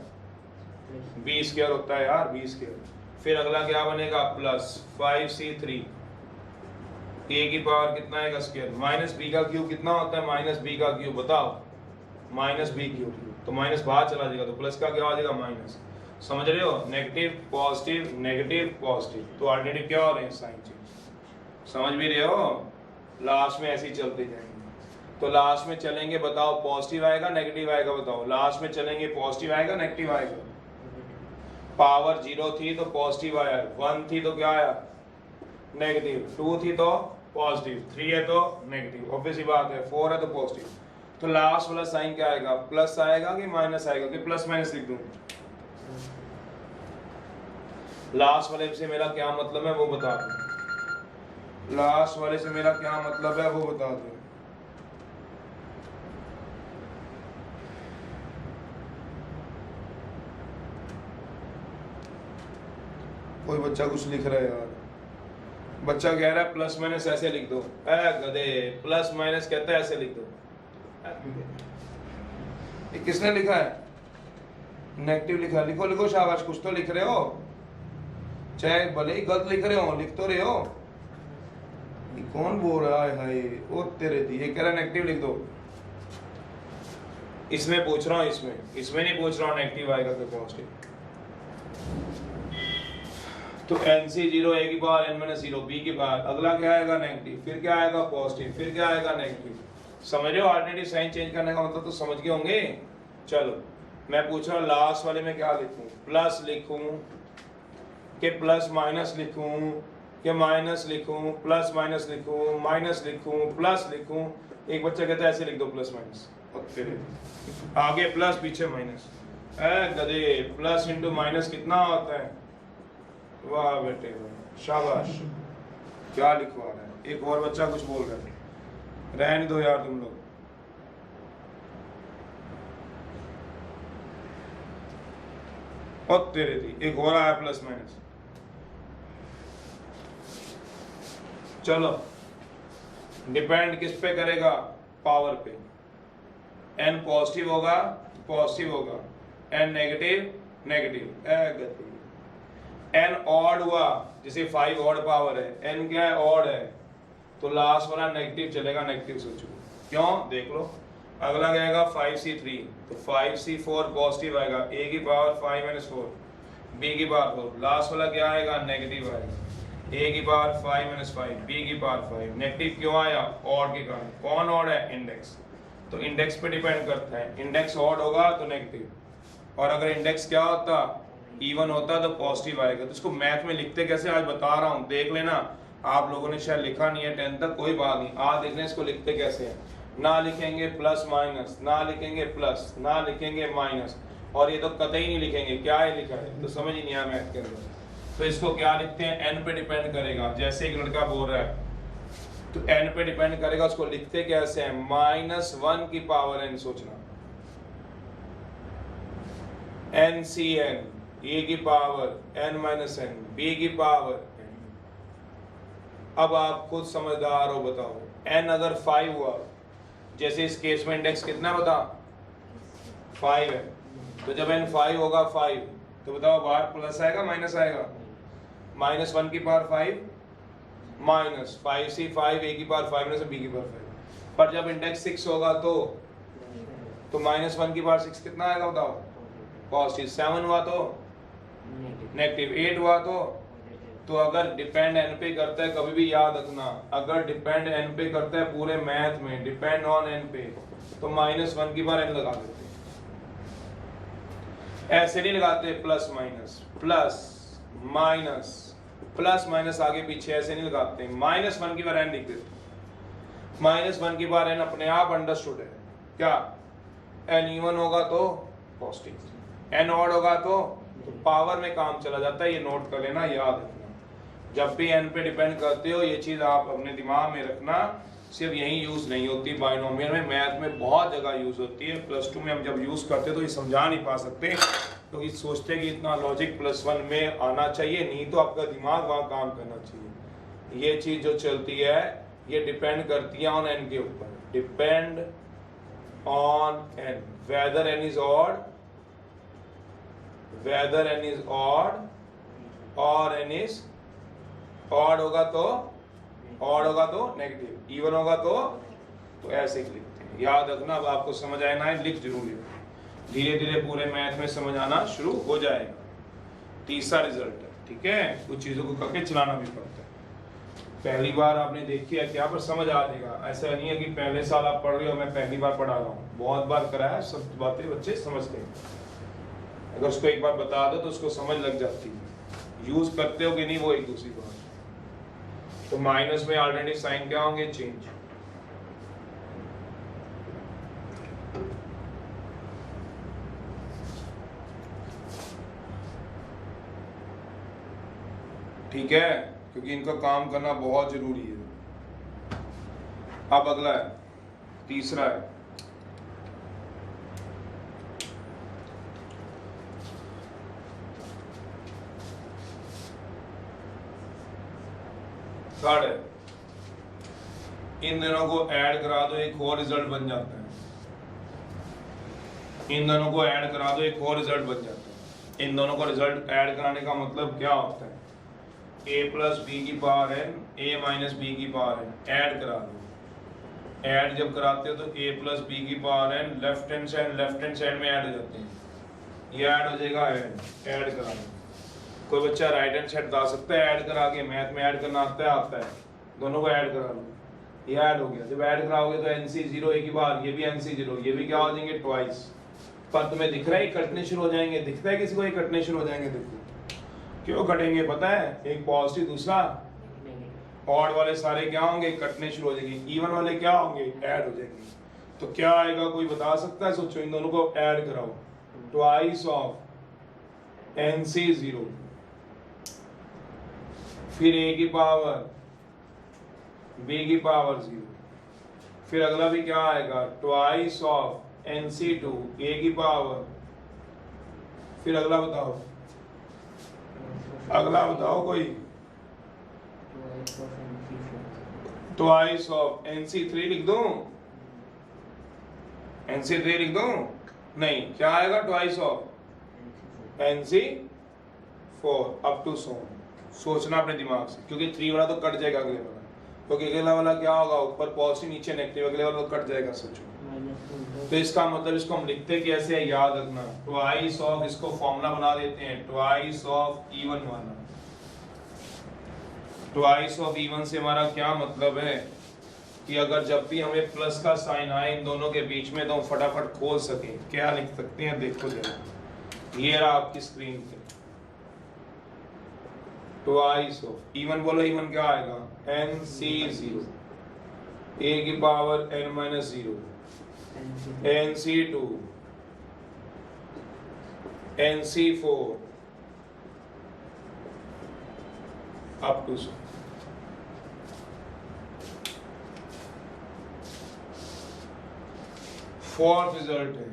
b स्क्वायर होता है यार, b स्क्वायर। फिर अगला क्या बनेगा, प्लस 5C3 a की पावर कितना आएगा स्क्वायर, माइनस बी का क्यूब कितना होता है, माइनस बी का क्यूब बताओ, माइनस बी क्यूब। तो माइनस बाहर चला जाएगा तो प्लस का क्या हो जाएगा, माइनस। समझ रहे हो, नेगेटिव पॉजिटिव नेगेटिव पॉजिटिव, तो अल्टरनेटिव क्या हो रहे हैं, साइन चेंज। समझ भी रहे हो, लास्ट में ऐसे ही चलते जाएंगे। तो लास्ट में चलेंगे, बताओ पॉजिटिव आएगा नेगेटिव आएगा, बताओ लास्ट में चलेंगे पॉजिटिव आएगा नेगेटिव आएगा। पावर 0 थी तो पॉजिटिव आया, 1 थी तो क्या आया नेगेटिव, 2 थी तो पॉजिटिव, 3 है तो नेगेटिव, ऑब्वियस ही बात है, 4 है तो पॉजिटिव। तो लास्ट वाला साइन क्या आएगा, प्लस आएगा कि माइनस आएगा, कि प्लस माइनस लिख दूं? लास्ट वाले से मेरा क्या मतलब है वो बता दो, लास्ट वाले से मेरा क्या मतलब है वो बता दो। कोई बच्चा कुछ लिख रहा है यार, बच्चा कह रहा है प्लस माइनस ऐसे लिख दो, गधे, प्लस माइनस कहता है ऐसे लिख दो। ये किसने लिखा है, नेगेटिव लिखा, लिखो लिखो शाबाश, कुछ तो लिख रहे हो, चाहे भले ही गलत लिख रहे हो, लिख तो रहे हो। ये कौन बोल रहा है, ओ तेरे दी, ये कह रहा नेगेटिव लिख दो। इसमें पूछ रहा हूँ, इसमें नहीं पूछ रहा हूँ नेगेटिव आएगा कि पॉजिटिव। तो NC 0 a की पावर n माइनस 0 b की पावर, अगला क्या आएगा नेगेटिव, फिर क्या आएगा पॉजिटिव, फिर क्या आएगा नेगेटिव। समझ रहे हो, अल्टरनेटिव साइन चेंज करने का मतलब तो समझ गए होंगे। चलो मैं पूछ रहा हूँ लास्ट वाले में क्या लिखूं, प्लस लिखूं कि प्लस माइनस लिखूं, कि माइनस लिखूं, प्लस माइनस लिखूं, माइनस लिखूं, प्लस लिखूं। एक बच्चा कहता है ऐसे लिख दो प्लस माइनस, और फिर आगे प्लस पीछे माइनस। गधे, प्लस इंटू माइनस कितना होता है, वाह बेटे शाबाश, क्या लिखवा रहा है। एक और बच्चा कुछ बोल रहा है, रहने दो यार तुम लोग। और तेरे दी एक और आया प्लस माइनस। चलो डिपेंड किस पे करेगा, पावर पे। n पॉजिटिव होगा पॉजिटिव होगा, n negative negative. n odd हुआ, जैसे 5 ऑड पावर है, n क्या है ऑड है, तो लास्ट वाला नेगेटिव चलेगा, नेगेटिव सोचो क्यों, देख लो। अगला क्या आएगा 5c3, तो 5c4 पॉजिटिव आएगा, a की पावर 5 माइनस 4, b की पावर 4। लास्ट वाला क्या आएगा, नेगेटिव आएगा, a की पावर 5 माइनस 5, b की पावर 5। नेगेटिव क्यों आया, ऑड के कारण। कौन ऑड है, इंडेक्स। तो इंडेक्स पे डिपेंड करता है, इंडेक्स ऑड होगा तो नेगेटिव, और अगर इंडेक्स क्या होता, इवन होता तो पॉजिटिव आएगा। तो इसको मैथ में लिखते कैसे आज बता रहा हूँ, देख लेना। आप लोगों ने शायद लिखा नहीं है 10 तक, कोई बात नहीं, आज देख लें इसको लिखते कैसे हैं। ना लिखेंगे प्लस माइनस, ना लिखेंगे प्लस, ना लिखेंगे माइनस, और ये तो कतई नहीं लिखेंगे, क्या है लिखा है तो समझ ही नहीं आया मैथ के अंदर। तो इसको क्या लिखते हैं, एन पे डिपेंड करेगा। जैसे एक लड़का बोल रहा है तो एन पे डिपेंड करेगा, उसको लिखते कैसे हैं, -1 की पावर n। सोचना NCN, ए की power n minus n, B की पावर n। अब आप खुद समझदार हो, बताओ n अगर 5 हुआ, जैसे इस केस में इंडेक्स कितना बता 5 है, तो जब n 5 होगा 5, तो बताओ बाहर प्लस आएगा माइनस आएगा, -1 की पावर 5 माइनस 5c5, a की पावर 5 माइनस b की पावर 5। पर जब इंडेक्स 6 होगा तो -1 की पावर 6 कितना आएगा बताओ, पॉजिटिव। 7 हुआ तो नेगेटिव, 8 हुआ तो अगर डिपेंड n पे करता है, कभी भी याद रखना, अगर डिपेंड n पे करता है पूरे मैथ में, डिपेंड ऑन n पे, तो -1 की पावर n लगा देते हैं। ऐसे नहीं लगाते plus minus, plus minus, plus minus आगे पीछे ऐसे नहीं लगाते, -1 की पावर n लिख देते। -1 की पावर n अपने आप अंडरस्टूड है, क्या n इवन होगा तो पॉजिटिव, n ऑड होगा तो पावर में काम चला जाता है। ये नोट कर लेना, याद रखना। जब भी n पे डिपेंड करते हो, ये चीज आप अपने दिमाग में रखना। सिर्फ यही यूज नहीं होती, बाइनोमियल में, मैथ में बहुत जगह यूज होती है। +2 में हम जब यूज करते तो ये समझा नहीं पा सकते, क्योंकि तो सोचते कि इतना लॉजिक +1 में आना चाहिए, नहीं तो आपका दिमाग वहाँ काम करना चाहिए। ये चीज जो चलती है, ये डिपेंड करती है ऑन n के ऊपर, depend on n, whether n is odd, whether n is odd और n is odd होगा तो नेगेटिव, इवन होगा तो ऐसे ही लिखते हैं। याद रखना, अब आपको समझ आना है, लिख जरूर लेना, धीरे धीरे पूरे मैथ में समझ आना शुरू हो जाएगा। तीसरा रिजल्ट है, ठीक है, कुछ चीजों को करके चलाना भी पड़ता है। पहली बार आपने देखी है क्या, पर समझ आ जाएगा। ऐसा नहीं है कि पहले साल आप पढ़ रहे हो, मैं पहली बार पढ़ा रहा हूँ, बहुत बार कराया, सब बातें बच्चे समझते हैं। अगर उसको एक बार बता दो तो उसको समझ लग जाती है, यूज करते हो कि नहीं वो एक दूसरी बात। तो माइनस में अल्टरनेटिव साइन क्या होंगे, चेंज। ठीक है, क्योंकि इनका काम करना बहुत जरूरी है। अब अगला है, तीसरा है, थर्ड है, इन दोनों को ऐड करा दो, एक और रिजल्ट बन जाता है। इन दोनों को ऐड करा दो, एक और रिजल्ट बन जाता है। इन दोनों को रिजल्ट ऐड कराने का मतलब क्या होता है, a प्लस बी की power n, a minus B की पावर n, ऐड करा दो। ऐड जब कराते हो तो a प्लस बी की power n left hand side में ऐड हो जाते हैं, ये ऐड हो जाएगा ऐड करा दो। कोई बच्चा राइट हैंड साइड बता सकता है ऐड करा के, मैथ में ऐड करना आता है, दोनों को ऐड करा लो, ये ऐड हो गया। जब ऐड कराओगे तो NC 0 एक ही बार, ये भी NC 0, ये भी क्या हो जाएंगे, ट्वाइस। पर तुम्हें दिख रहा है कटने शुरू हो जाएंगे, दिखता है किसी को ये कटने शुरू हो जाएंगे? देखो क्यों कटेंगे पता है, एक पॉजिटिव दूसरा ऑड वाले सारे क्या होंगे, कटने शुरू हो जाएंगे, इवन वाले क्या होंगे, ऐड हो जाएंगे। तो क्या आएगा, कोई बता सकता है? सोचो, इन दोनों को ऐड कराओ, ट्वाइस ऑफ NC 0, फिर a की पावर b की पावर 0, फिर अगला भी क्या आएगा, ट्वाइस ऑफ NC2 a की पावर, फिर अगला बताओ, अगला बताओ कोई, ट्वाइस ऑफ NC3 लिख दूं, NC3 लिख दूं? नहीं, क्या आएगा, twice of NC4 up to सोचना अपने दिमाग से, क्योंकि 3 वाला तो कट जाएगा अगले वाला, क्योंकि अगला वाला क्या होगा, ऊपर पॉजिटिव नीचे नेगेटिव, अगले वाला तो कट जाएगा। सोचो, तो इसका मतलब इसको हम लिखते कैसे है, याद रखना, ट्वाइस ऑफ, इसको फॉर्मूला बना देते हैं, ट्वाइस ऑफ इवन वाला। ट्वाइस ऑफ इवन से हमारा क्या मतलब है कि अगर जब भी हमें प्लस का साइन आए इन दोनों के बीच में, तो हम फटाफट खोल सकें। क्या लिख सकते हैं, देखो जरा, ये रहा आपकी स्क्रीन पे, ट्वाइस ऑफ इवन, बोलो इवन क्या आएगा, NC0, a की power n minus 0, NC2, NC4 up to fourth result है,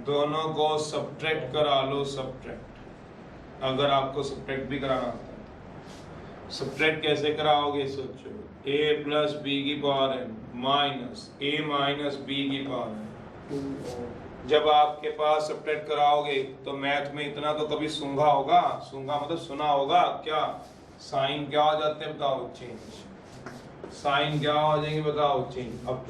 दोनों को सब्ट्रैक्ट करा लो, सब्ट्रैक्ट, अगर आपको सब्ट्रैक्ट भी कराना आता है। सब्ट्रैक्ट कैसे कराओगे, सोचो, a प्लस बी की power n minus a minus B की पावर n। जब आपके पास सब्ट्रैक्ट कराओगे तो मैथ में इतना तो कभी सूंघा होगा, सूंघा मतलब सुना होगा, क्या साइन क्या हो जाते हैं बताओ, चेंज। साइन क्या हो जाएंगे बताओ, चेंज। अब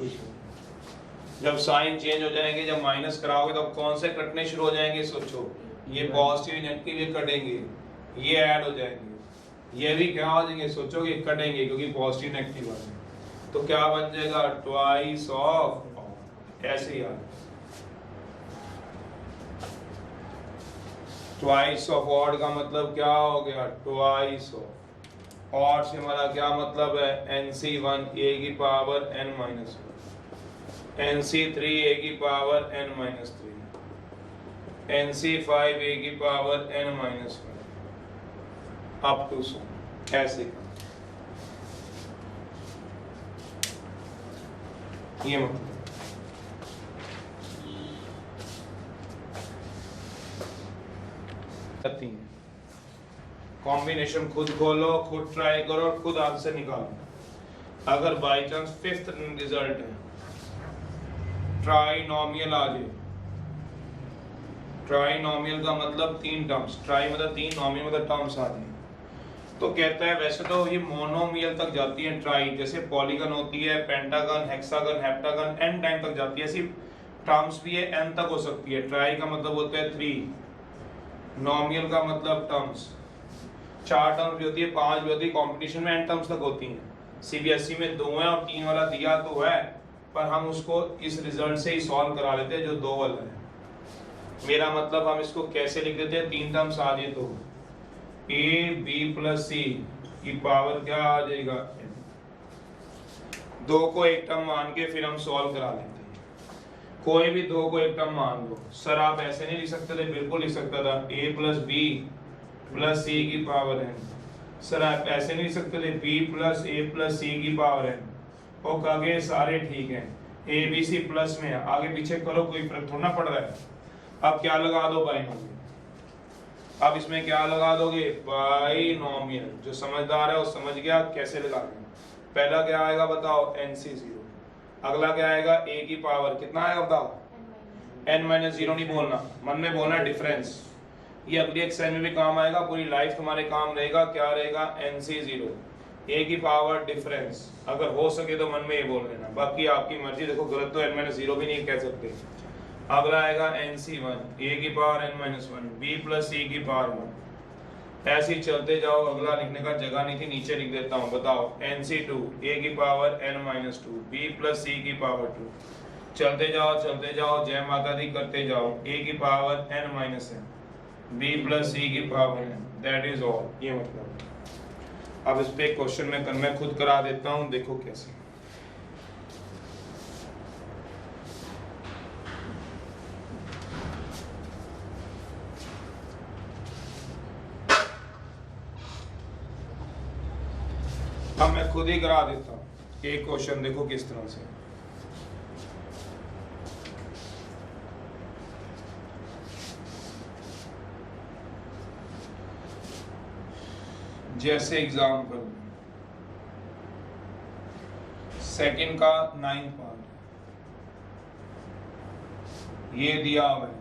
जब साइन चेंज हो जाएंगे, जब माइनस कराओगे तो कौन से कटने शुरू हो जाएंगे, सोचो, ये पॉजिटिव नेगेटिव ये कटेंगे, ये ऐड हो जाएंगे, ये भी क्या हो जाएंगे, सोचो कि कटेंगे, क्योंकि पॉजिटिव नेगेटिव वाले। तो क्या बन जाएगा, ट्वाइस ऑफ, ऐसे ही यार, ट्वाइस ऑफ ऑड का मतलब क्या हो गया, ट्वाइस ऑफ ऑड से हमारा क्या मतलब है, NC1 a की power n minus 1, NC3 a की power n minus 3, NC5 a की power n minus 1 up to so, ऐसे ये मतलब। कॉम्बिनेशन खुद खोलो, खुद ट्राई करो और खुद आंसर निकालो। अगर बाय चांस फिफ्थ रिजल्ट है, ट्राइनोमियल आ जाए, ट्राइनोमियल का मतलब 3 टर्म्स, ट्राई मतलब 3, नोमियल मतलब टर्म्स आ जाए, तो कहता है वैसे तो ये मोनोमियल तक जाती है ट्राई, जैसे पॉलीगन होती है, pentagon, hexagon, heptagon, n time तक जाती है, ऐसी टर्म्स भी है n तक हो सकती है। ट्राई का मतलब होता है 3, नोमियल का मतलब टर्म्स, 4 टर्म्स भी होती है, 5 भी होती है, कंपटीशन में n टर्म्स तक होती हैं। सीबीएसई में 2 है और 3 वाला दिया तो है, पर हम उसको इस रिजल्ट से ही सॉल्व करा लेते हैं जो 2 वाला है। मेरा मतलब हम इसको कैसे लिख देते हैं, 3 टर्म्स आ जाए तो a b प्लस c की पावर क्या आ जाएगा n। दो को एक टर्म मान के फिर हम सॉल्व करा लेते हैं। कोई भी दो को एक टर्म मान लो। सर आप ऐसे नहीं लिख सकते थे? बिल्कुल लिख सकता था, a प्लस बी प्लस सी की पावर n। सर आप ऐसे नहीं लिख सकते थे, b प्लस a प्लस सी की पावर n। और कहे सारे ठीक हैं, a b c प्लस में है, आगे पीछे करो कोई फर्क थोड़ा पड़ रहा है। अब क्या लगा दो? बाइनोमियल। अब इसमें क्या लगा दोगे? बाइनोमियल। जो समझदार है वो समझ गया कैसे लगाना। पहला क्या आएगा बताओ? NC0। अगला क्या आएगा? a की पावर कितना आएगा बताओ? n-0 नहीं बोलना, मन में बोलना डिफरेंस। ये अगली एक्सरसाइज में भी काम आएगा, पूरी लाइफ तुम्हारे काम रहेगा। क्या रहेगा? NC0, a की पावर डिफरेंस। अगर हो सके तो मन में ये बोल लेना, बाकी आपकी मर्जी। देखो गलत तो n-0 भी नहीं कह सकते। अगला आएगा NC1, a की power n-1, b plus c की पावर 1। ऐसे ही चलते जाओ। अगला लिखने का जगह नहीं थी, नीचे लिख देता हूँ। बताओ NC2, a की power n-2, b plus c की पावर 2। चलते जाओ, जय माता दी करते जाओ। a की power n-n, b plus c की power n। That is all. ये मतलब अब इस पे क्वेश्चन में मैं खुद करा देता हूँ, देखो कैसे। अब मैं खुद ही करा देता हूँ। एक क्वेश्चन देखो किस तरह से। जैसे एग्जाम्पल सेकंड का 9th पार्ट ये दिया हुआ है,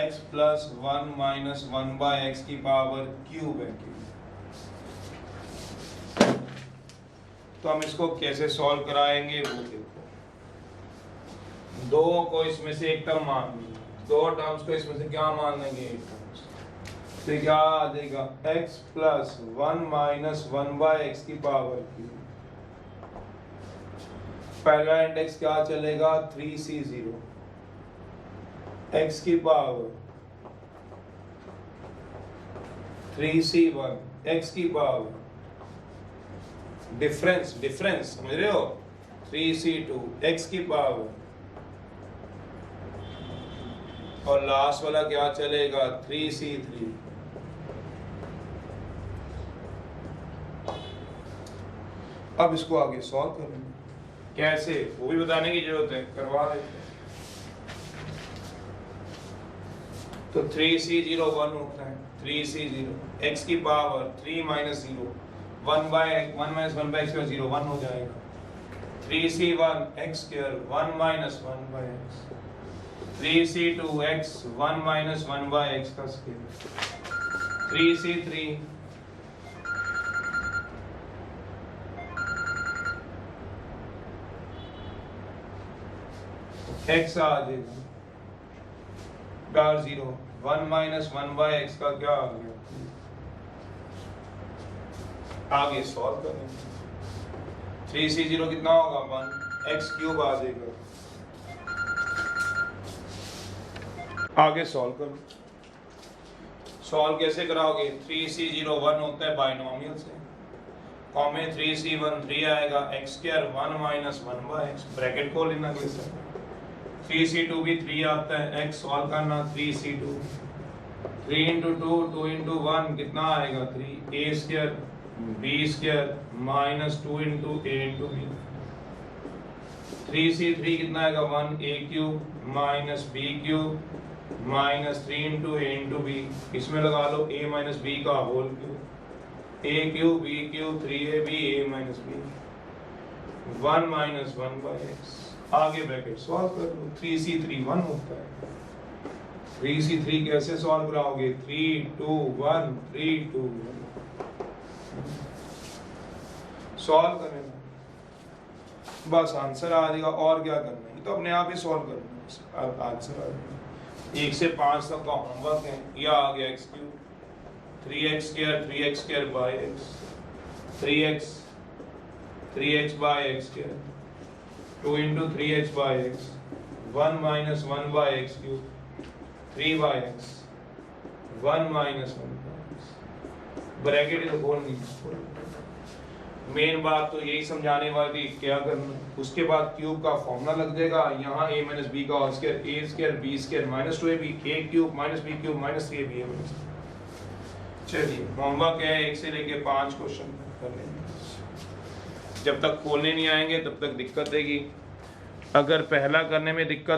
x plus 1 minus 1 by X की पावर क्यूब है। तो हम इसको कैसे सॉल्व कराएंगे वो देखो। दो को इसमें से एक टर्म मान लेंगे, दो टर्म्स को इसमें से क्या मान लेंगे? एक टर्म्स। तो क्या आ जाएगा? x plus 1 minus 1 by X की पावर क्यूब। पहला इंडेक्स क्या चलेगा? 3c0, x की पावर 3c1, x की पावर डिफरेंस समझ रहे हो? 3c2, x की पावर, और लास्ट वाला क्या चलेगा? 3c3। अब इसको आगे सॉल्व करेंगे। कैसे वो भी बताने की जरूरत है, करवा देते हैं। तो 3c0 1 होता है, 3c0 x की power 3 minus 0, 1 minus 1 by X का 0 1 हो जाएगा। 3c1 x square 1 minus 1 by X. 3c2 x 1 minus 1 by X का स्क्वायर। 3c3 x आ जाएगा डाल 0, 1 माइनस 1 बाय एक्स का क्या आ गया? आगे सॉल्व करेंगे। 3c0 कितना होगा? 1, x क्यूब आ जाएगा। आगे सॉल्व करो। सॉल्व कैसे कराओगे? 3c0 1 होता है बाइनोमियल से, कॉमे 3c1 3 आएगा, x square 1 minus 1 by X, bracket खोल लेना कैसे। 3c2 भी 3 आता है, x सॉल्व करना। 3c2 3 इंटू 2 2 इंटू 1 कितना आएगा? 3, a square b square minus 2 into a into b। 3c3 कितना आएगा? 1 a cube minus b cube minus 3 into a into b। इसमें लगा लो a माइनस b का whole cube, a cube b cube 3ab a minus b, 1 minus 1 by X. आगे bracket solve कर लो। 3c3 1 होता है। 3c3 कैसे सॉल्व कराओगे? 3 2 1 3 2 1 सॉल्व करेंगे, बस आंसर आ जाएगा। और क्या करना है? तो अपने आप ही सॉल्व करना है, आंसर आ जाएगा। 1 से 5 तक का होमवर्क है। यह आ गया x cube, 3x square by x, 3x by X square, 2 into 3x by X, 1 minus 1 by X cube, 3 by X, 1 minus 1 by X, bracket इधर खोल नहीं, मेन बात तो यही समझाने वाली क्या करना। उसके बाद क्यूब का फॉर्मूला लग जाएगा, यहाँ a माइनस बी का whole square a square b square minus 2ab a cube minus b cube minus 3ab minus. चलिए होमवर्क है 1 से लेके 5 क्वेश्चन कर लेंगे। जब तक खोलने नहीं आएंगे तब तक दिक्कत देगी। अगर पहला करने में दिक्कत